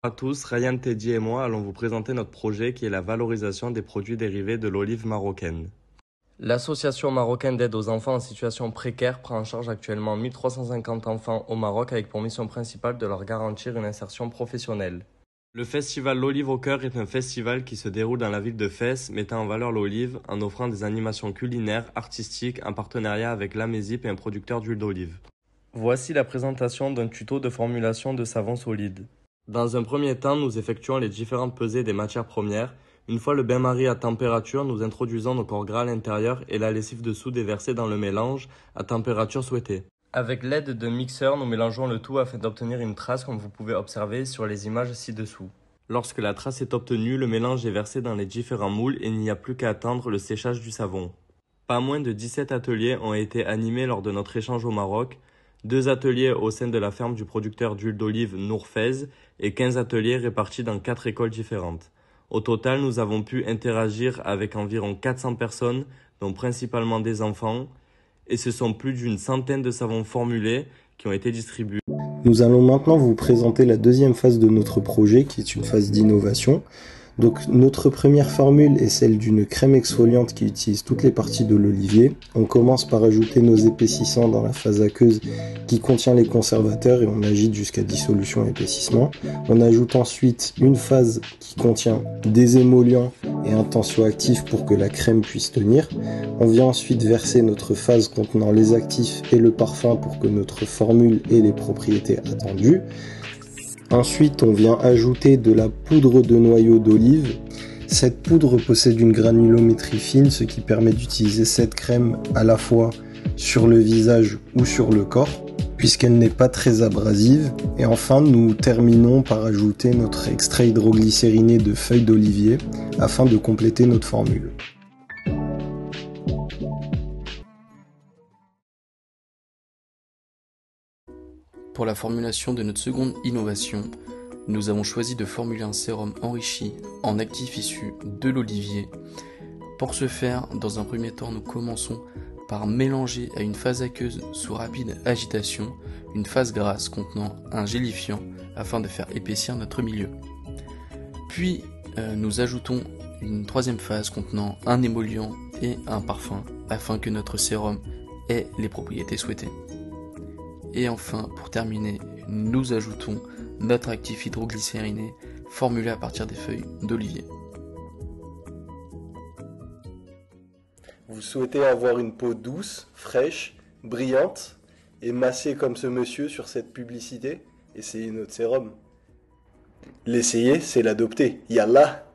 Bonjour à tous, Ryan, Teddy et moi allons vous présenter notre projet qui est la valorisation des produits dérivés de l'olive marocaine. L'association marocaine d'aide aux enfants en situation précaire prend en charge actuellement 1350 enfants au Maroc avec pour mission principale de leur garantir une insertion professionnelle. Le festival L'Olive au cœur est un festival qui se déroule dans la ville de Fès, mettant en valeur l'olive en offrant des animations culinaires, artistiques, en partenariat avec l'Amésip et un producteur d'huile d'olive. Voici la présentation d'un tuto de formulation de savon solide. Dans un premier temps, nous effectuons les différentes pesées des matières premières. Une fois le bain-marie à température, nous introduisons nos corps gras à l'intérieur et la lessive dessous déversée dans le mélange à température souhaitée. Avec l'aide d'un mixeur, nous mélangeons le tout afin d'obtenir une trace comme vous pouvez observer sur les images ci-dessous. Lorsque la trace est obtenue, le mélange est versé dans les différents moules et il n'y a plus qu'à attendre le séchage du savon. Pas moins de 17 ateliers ont été animés lors de notre échange au Maroc, 2 ateliers au sein de la ferme du producteur d'huile d'olive Nour Fez et 15 ateliers répartis dans 4 écoles différentes. Au total, nous avons pu interagir avec environ 400 personnes, dont principalement des enfants, et ce sont plus d'une centaine de savons formulés qui ont été distribués. Nous allons maintenant vous présenter la deuxième phase de notre projet, qui est une phase d'innovation. Donc notre première formule est celle d'une crème exfoliante qui utilise toutes les parties de l'olivier. On commence par ajouter nos épaississants dans la phase aqueuse qui contient les conservateurs et on agite jusqu'à dissolution et épaississement. On ajoute ensuite une phase qui contient des émollients et un tensioactif pour que la crème puisse tenir. On vient ensuite verser notre phase contenant les actifs et le parfum pour que notre formule ait les propriétés attendues. Ensuite, on vient ajouter de la poudre de noyau d'olive. Cette poudre possède une granulométrie fine, ce qui permet d'utiliser cette crème à la fois sur le visage ou sur le corps, puisqu'elle n'est pas très abrasive. Et enfin, nous terminons par ajouter notre extrait hydroglycériné de feuilles d'olivier afin de compléter notre formule. Pour la formulation de notre seconde innovation, nous avons choisi de formuler un sérum enrichi en actifs issus de l'olivier. Pour ce faire, dans un premier temps, nous commençons par mélanger à une phase aqueuse sous rapide agitation une phase grasse contenant un gélifiant afin de faire épaissir notre milieu. Puis, nous ajoutons une troisième phase contenant un émollient et un parfum afin que notre sérum ait les propriétés souhaitées. Et enfin, pour terminer, nous ajoutons notre actif hydroglycériné formulé à partir des feuilles d'olivier. Vous souhaitez avoir une peau douce, fraîche, brillante et massée comme ce monsieur sur cette publicité? Essayez notre sérum. L'essayer, c'est l'adopter. Yallah!